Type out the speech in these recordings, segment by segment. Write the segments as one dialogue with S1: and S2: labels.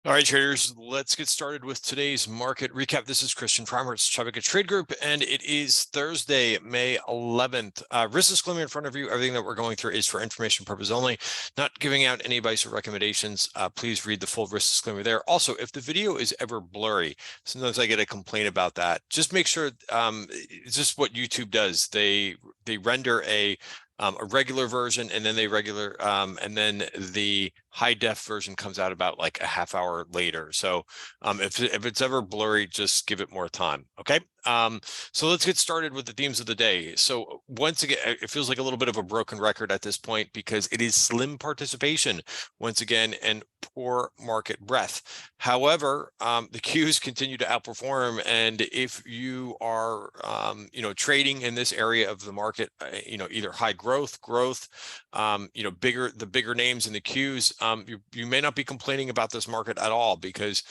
S1: All right, traders, let's get started with today's market recap. This is Christian from Tribeca Trade Group, and it is Thursday, May 11th. Risk disclaimer in front of you. Everything that we're going through is for information purpose only, not giving out any advice or recommendations. Please read the full risk disclaimer there. Also, if the video is ever blurry, sometimes I get a complaint about that. Just make sure, it's just what YouTube does. They render a regular version, and then and then the high def version comes out about like a half hour later. So if it's ever blurry, just give it more time. Okay. So let's get started with the themes of the day. So once again, it feels like a little bit of a broken record at this point because it is slim participation once again and poor market breadth. However, the Qs continue to outperform, and if you are trading in this area of the market, either high growth, the bigger names in the Qs, you may not be complaining about this market at all because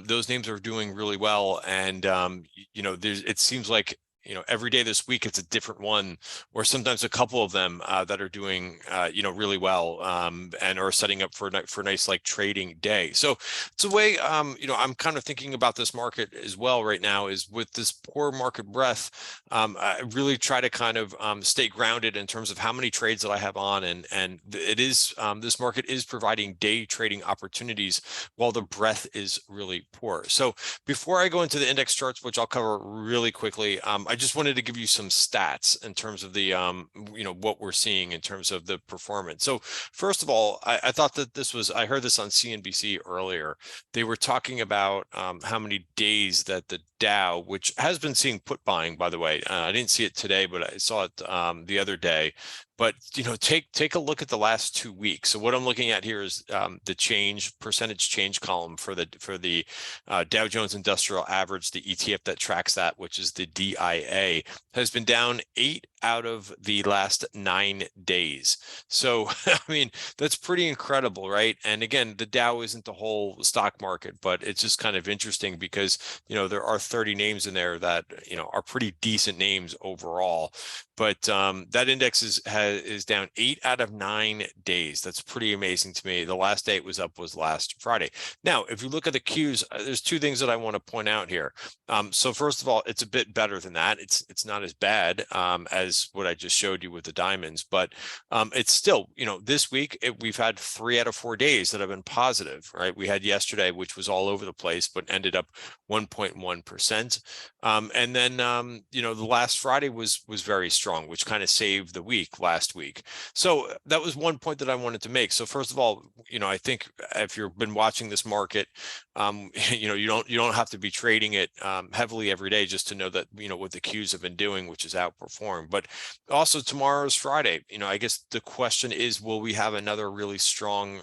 S1: those names are doing really well, and it seems like every day this week it's a different one, or sometimes a couple of them that are doing really well, and are setting up for a nice like trading day. So it's a way I'm kind of thinking about this market as well right now is with this poor market breadth. I really try to kind of stay grounded in terms of how many trades that I have on, and it is this market is providing day trading opportunities while the breadth is really poor. So before I go into the index charts, which I'll cover really quickly, I just wanted to give you some stats in terms of the what we're seeing in terms of the performance. So first of all, I thought that I heard this on CNBC earlier. They were talking about how many days that the Dow, which has been seeing put buying, by the way. I didn't see it today, but I saw it the other day. But take a look at the last 2 weeks. So what I'm looking at here is the percentage change column for the Dow Jones Industrial Average, the ETF that tracks that, which is the DIA, has been down 8 out of the last 9 days. So I mean, that's pretty incredible, right? And again, the Dow isn't the whole stock market, but it's just kind of interesting because there are 30 names in there that are pretty decent names overall. But that index is down 8 out of 9 days. That's pretty amazing to me. The last day it was up was last Friday. Now, if you look at the Qs, there's two things that I want to point out here. So first of all, it's a bit better than that. It's not as bad as what I just showed you with the diamonds, but it's still, this week we've had 3 out of 4 days that have been positive, right? We had yesterday, which was all over the place, but ended up 1.1%. And then, the last Friday was very strong, which kind of saved the week last week. So that was one point that I wanted to make. So first of all, I think if you've been watching this market, you don't have to be trading it heavily every day just to know that, what the Qs have been doing, which is outperform. But also tomorrow's Friday. I guess the question is, will we have another really strong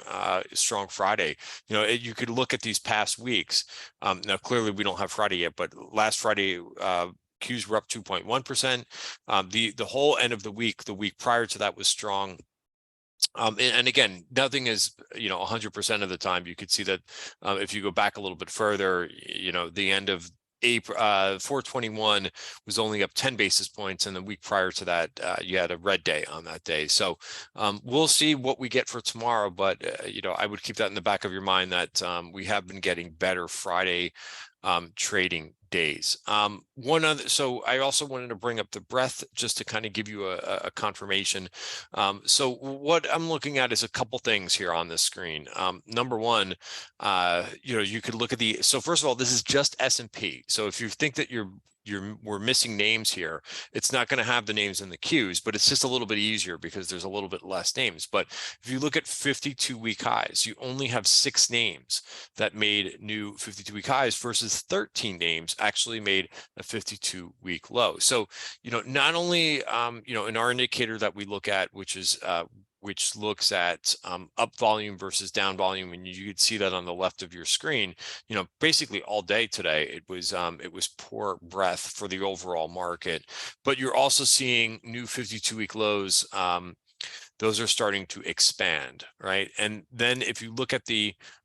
S1: Friday? You could look at these past weeks. Now, clearly we don't have Friday yet, but last Friday, Qs were up 2.1%. The whole end of the week prior to that was strong. And again, nothing is 100% of the time. You could see that if you go back a little bit further, the end of April 421 was only up 10 basis points, and the week prior to that you had a red day on that day. So we'll see what we get for tomorrow, but I would keep that in the back of your mind that we have been getting better Friday trading days. So I also wanted to bring up the breadth just to kind of give you a confirmation. So what I'm looking at is a couple things here on this screen. Number one, you could look at so first of all, this is just S&P. So if you think that we're missing names here, it's not going to have the names in the Qs, but it's just a little bit easier because there's a little bit less names. But if you look at 52-week highs, you only have 6 names that made new 52-week highs versus 13 names actually made a 52-week low. So, not only, in our indicator that we look at, which looks at up volume versus down volume, and you could see that on the left of your screen. Basically all day today it was poor breadth for the overall market, but you're also seeing new 52-week lows those are starting to expand, right? And then if you look at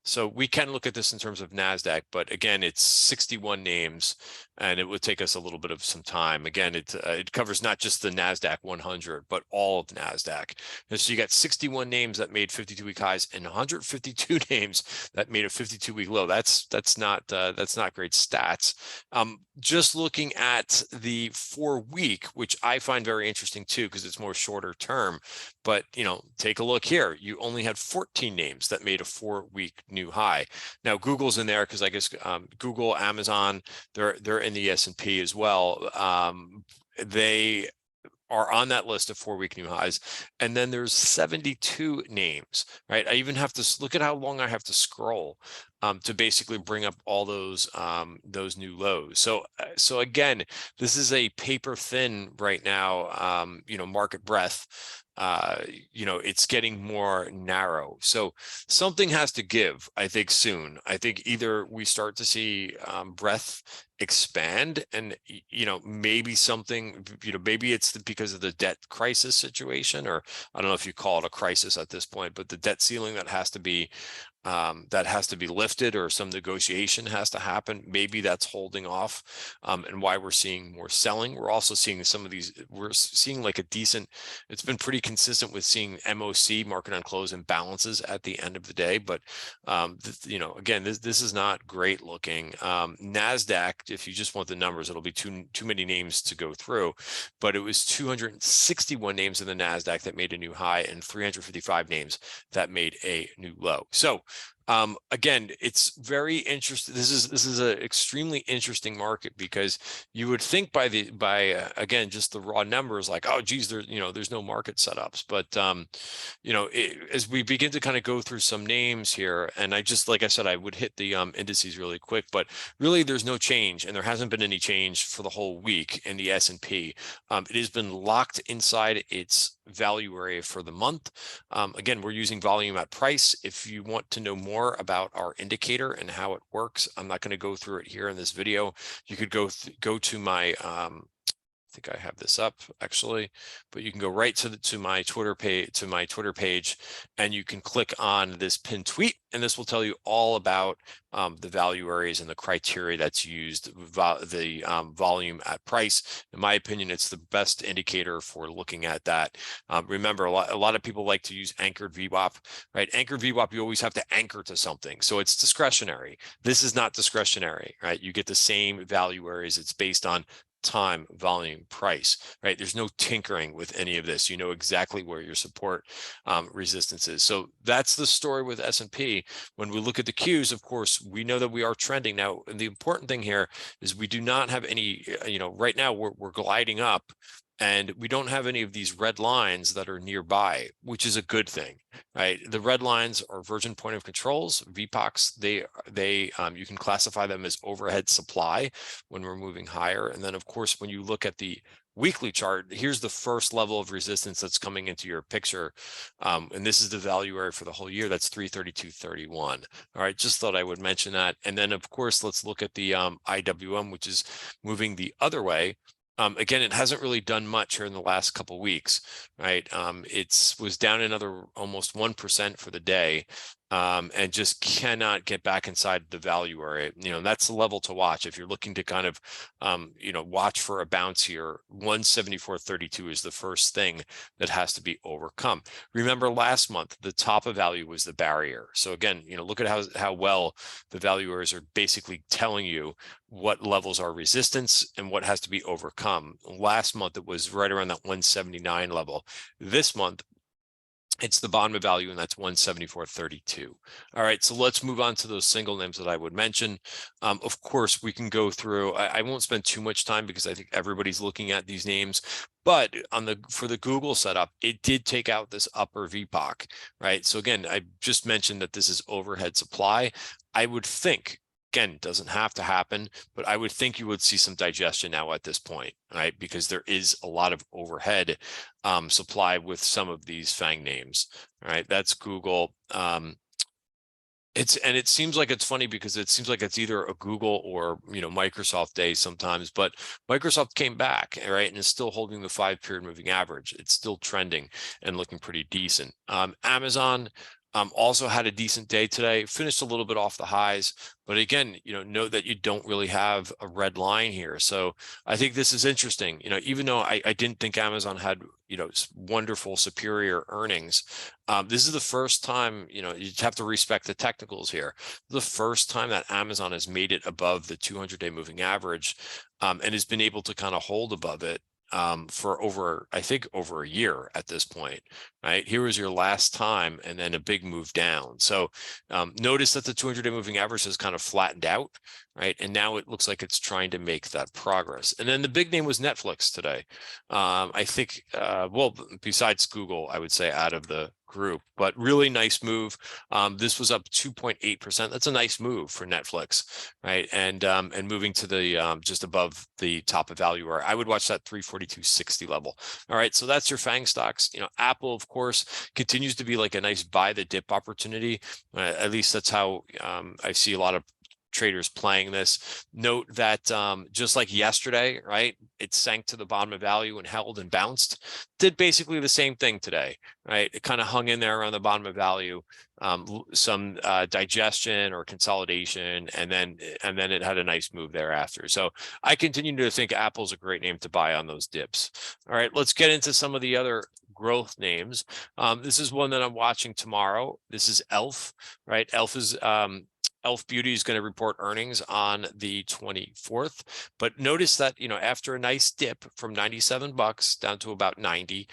S1: so we can look at this in terms of NASDAQ, but again, it's 61 names, and it would take us a little bit of some time. Again, it covers not just the NASDAQ 100, but all of NASDAQ. And so you got 61 names that made 52-week highs and 152 names that made a 52-week low. That's not great stats. Just looking at the 4-week, which I find very interesting too, because it's more shorter term. But take a look here. You only had 14 names that made a 4-week new high. Now Google's in there because I guess Google, Amazon, they're in the S&P as well. They are on that list of 4-week new highs. And then there's 72 names, right? I even have to look at how long I have to scroll to basically bring up all those new lows. So again, this is a paper thin right now, market breadth. It's getting more narrow. So something has to give, I think, soon. I think either we start to see breadth expand, and maybe something, maybe it's because of the debt crisis situation, or I don't know if you call it a crisis at this point, but the debt ceiling that has to be lifted, or some negotiation has to happen. Maybe that's holding off, and why we're seeing more selling. We're also seeing we're seeing like a decent, it's been pretty consistent with seeing MOC, market on close, imbalances at the end of the day. But again, this is not great looking. NASDAQ, if you just want the numbers, it'll be too many names to go through, but it was 261 names in the NASDAQ that made a new high, and 355 names that made a new low. So again, it's very interesting. This is an extremely interesting market, because you would think by again, just the raw numbers, like, oh geez, there's no market setups. But as we begin to kind of go through some names here, and like I said, I would hit the indices really quick, but really there's no change, and there hasn't been any change for the whole week in the S&P. It has been locked inside its value area for the month. Again, we're using volume at price. If you want to know more about our indicator and how it works, I'm not going to go through it here in this video. You could go to my I think I have this up actually, but you can go right to my Twitter page, and you can click on this pinned tweet, and this will tell you all about the value areas and the criteria that's used, the volume at price. In my opinion, it's the best indicator for looking at that. Remember, a lot of people like to use anchored VWAP, right? Anchored VWAP, you always have to anchor to something, so it's discretionary. This is not discretionary, right? You get the same value areas. It's based on time, volume, price, right? There's no tinkering with any of this. You know exactly where your support resistance is. So that's the story with S&P. When we look at the Qs, of course, we know that we are trending now. And the important thing here is we do not have any, right now we're gliding up, and we don't have any of these red lines that are nearby, which is a good thing, right? The red lines are virgin point of controls, VPOCs. They you can classify them as overhead supply when we're moving higher. And then, of course, when you look at the weekly chart, here's the first level of resistance that's coming into your picture. And this is the value area for the whole year. That's 332.31. All right, just thought I would mention that. And then, of course, let's look at the IWM, which is moving the other way. Again, it hasn't really done much here in the last couple of weeks, right? It was down another almost 1% for the day, and just cannot get back inside the value area. That's the level to watch if you're looking to kind of, watch for a bounce here. 174.32 is the first thing that has to be overcome. Remember, last month the top of value was the barrier. So again, look at how well the value areas are basically telling you what levels are resistance and what has to be overcome. Last month it was right around that 179 level. This month it's the bottom of value, and that's 174.32. All right, so let's move on to those single names that I would mention. Of course, we can go through. I won't spend too much time because I think everybody's looking at these names. But for the Google setup, it did take out this upper VPOC, right? So again, I just mentioned that this is overhead supply. I would think, again, doesn't have to happen, but I would think you would see some digestion now at this point, right? Because there is a lot of overhead supply with some of these FANG names, right? That's Google. It seems like it's funny because it seems like it's either a Google or, Microsoft day sometimes, but Microsoft came back, right, and is still holding the 5-period moving average. It's still trending and looking pretty decent. Amazon also had a decent day today, finished a little bit off the highs, but again, note that you don't really have a red line here. So I think this is interesting. Even though I didn't think Amazon had, wonderful superior earnings, this is the first time, you have to respect the technicals here. The first time that Amazon has made it above the 200-day moving average, and has been able to kind of hold above it for I think over a year at this point, right? Here was your last time, and then a big move down. So notice that the 200-day moving average has kind of flattened out, right? And now it looks like it's trying to make that progress. And then the big name was Netflix today. I think, well, besides Google, I would say out of the group, but really nice move. This was up 2.8%. That's a nice move for Netflix, right? And moving to the just above the top of value, where I would watch that 342.60 level. All right, so that's your FANG stocks. Apple, of course, continues to be like a nice buy the dip opportunity. At least that's how I see a lot of traders playing this. Note that just like yesterday, right, it sank to the bottom of value and held and bounced. Did basically the same thing today, right? It kind of hung in there around the bottom of value, some digestion or consolidation, and then it had a nice move thereafter. So I continue to think Apple's a great name to buy on those dips. All right, let's get into some of the other growth names. This is one that I'm watching tomorrow. This is Elf, right? Elf Beauty is going to report earnings on the 24th, but notice that, after a nice dip from $97 down to about 90,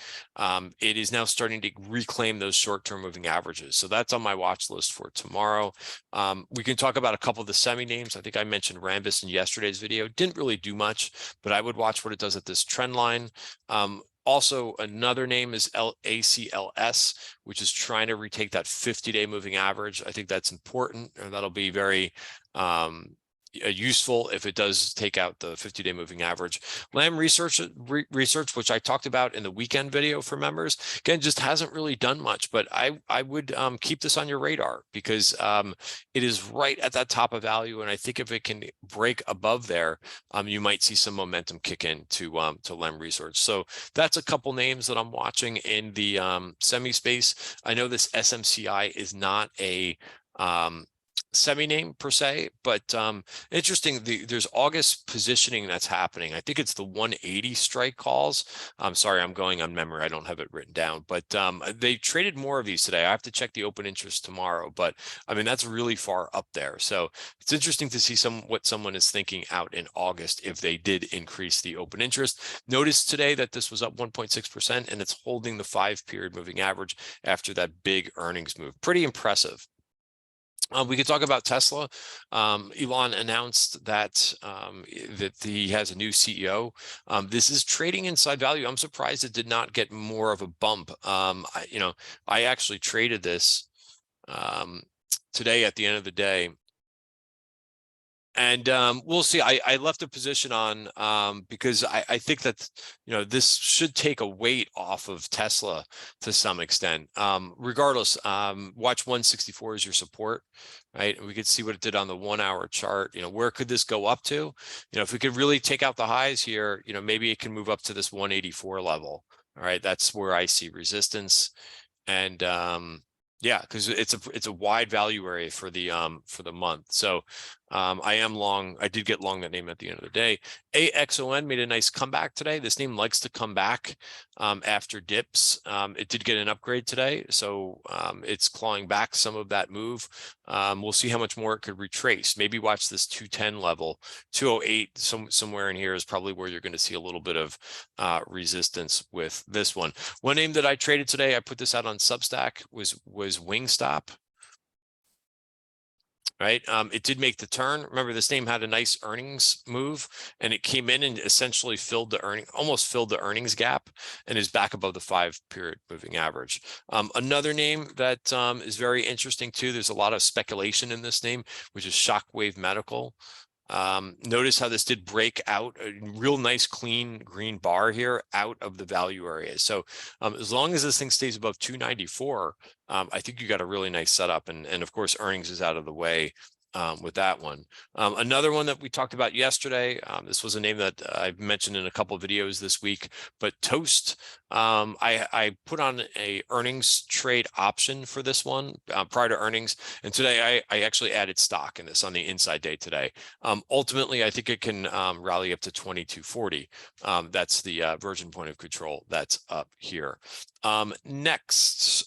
S1: it is now starting to reclaim those short-term moving averages. So that's on my watch list for tomorrow. We can talk about a couple of the semi names. I think I mentioned Rambus in yesterday's video. Didn't really do much, but I would watch what it does at this trend line. Also, another name is ACLS, which is trying to retake that 50-day moving average. I think that's important, and that'll be very useful if it does take out the 50-day moving average. Lam Research, which I talked about in the weekend video for members, again, just hasn't really done much, but I would keep this on your radar because it is right at that top of value, and I think if it can break above there, you might see some momentum kick in to Lam Research. So that's a couple names that I'm watching in the semi space. I know this SMCI is not a semi name per se, but interesting, there's August positioning that's happening. I think it's the 180 strike calls. I'm sorry, I'm going on memory, I don't have it written down, but they traded more of these today. I have to check the open interest tomorrow, but I mean, that's really far up there. So it's interesting to see what someone is thinking out in August if they did increase the open interest. Notice today that this was up 1.6%, and it's holding the 5-period moving average after that big earnings move. Pretty impressive. We could talk about Tesla. Elon announced that he has a new CEO. This is trading inside value. I'm surprised it did not get more of a bump. I actually traded this today at the end of the day. And we'll see. I left a position on because I think that this should take a weight off of Tesla to some extent. Regardless, watch 164 as your support, right? And we could see what it did on the 1-hour chart. Where could this go up to? If we could really take out the highs here, maybe it can move up to this 184 level. All right, that's where I see resistance. And yeah, because it's a wide value area for the month. So I am long. I did get long that name at the end of the day. AXON made a nice comeback today. This name likes to come back after dips. It did get an upgrade today, so it's clawing back some of that move. We'll see how much more it could retrace. Maybe watch this 210 level, 208, somewhere in here is probably where you're going to see a little bit of resistance with this one. One name that I traded today, I put this out on Substack, was Wingstop. Right, it did make the turn. Remember, this name had a nice earnings move, and it came in and essentially almost filled the earnings gap, and is back above the 5-period moving average. Another name that is very interesting too. There's a lot of speculation in this name, which is Shockwave Medical. Notice how this did break out a real nice clean green bar here out of the value area. So as long as this thing stays above 294, I think you got a really nice setup. And of course, earnings is out of the way with that one. Another one that we talked about yesterday, this was a name that I've mentioned in a couple of videos this week, but Toast, I put on a earnings trade option for this one prior to earnings. And today I actually added stock in this on the inside day today. Ultimately, I think it can rally up to 2240. That's the version point of control that's up here. Next,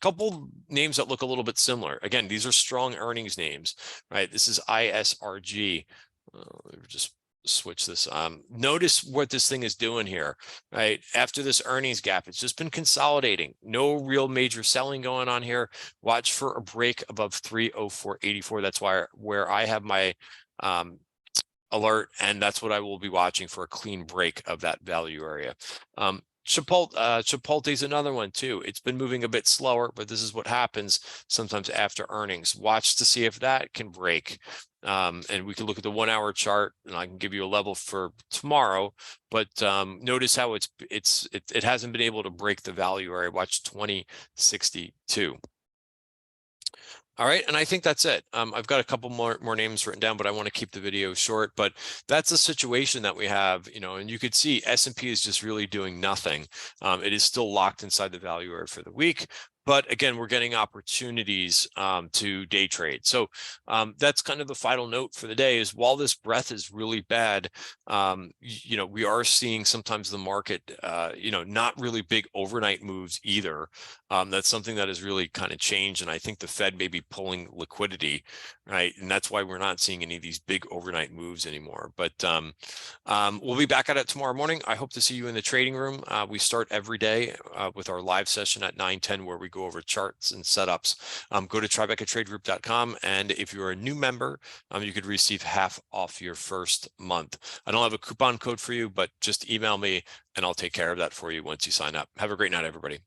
S1: couple names that look a little bit similar. Again, these are strong earnings names, right? This is ISRG. Let me just switch this. Notice what this thing is doing here, right? After this earnings gap, it's just been consolidating. No real major selling going on here. Watch for a break above 304.84. That's where I have my alert, and that's what I will be watching for, a clean break of that value area. Chipotle is another one too. It's been moving a bit slower, but this is what happens sometimes after earnings. Watch to see if that can break. And we can look at the 1 hour chart, and I can give you a level for tomorrow. But notice how it hasn't been able to break the value area. Watch 2062. All right, and I think that's it. I've got a couple more names written down, but I want to keep the video short. But that's the situation that we have, and you could see S&P is just really doing nothing. It is still locked inside the value area for the week. But again, we're getting opportunities to day trade. So that's kind of the final note for the day is, while this breath is really bad, we are seeing sometimes the market, not really big overnight moves either. That's something that has really kind of changed. And I think the Fed may be pulling liquidity, right? And that's why we're not seeing any of these big overnight moves anymore. But we'll be back at it tomorrow morning. I hope to see you in the trading room. We start every day with our live session at 9:10, where we go over charts and setups. Go to TribecaTradeGroup.com, and if you're a new member, you could receive half off your first month. I don't have a coupon code for you, but just email me and I'll take care of that for you once you sign up. Have a great night, everybody.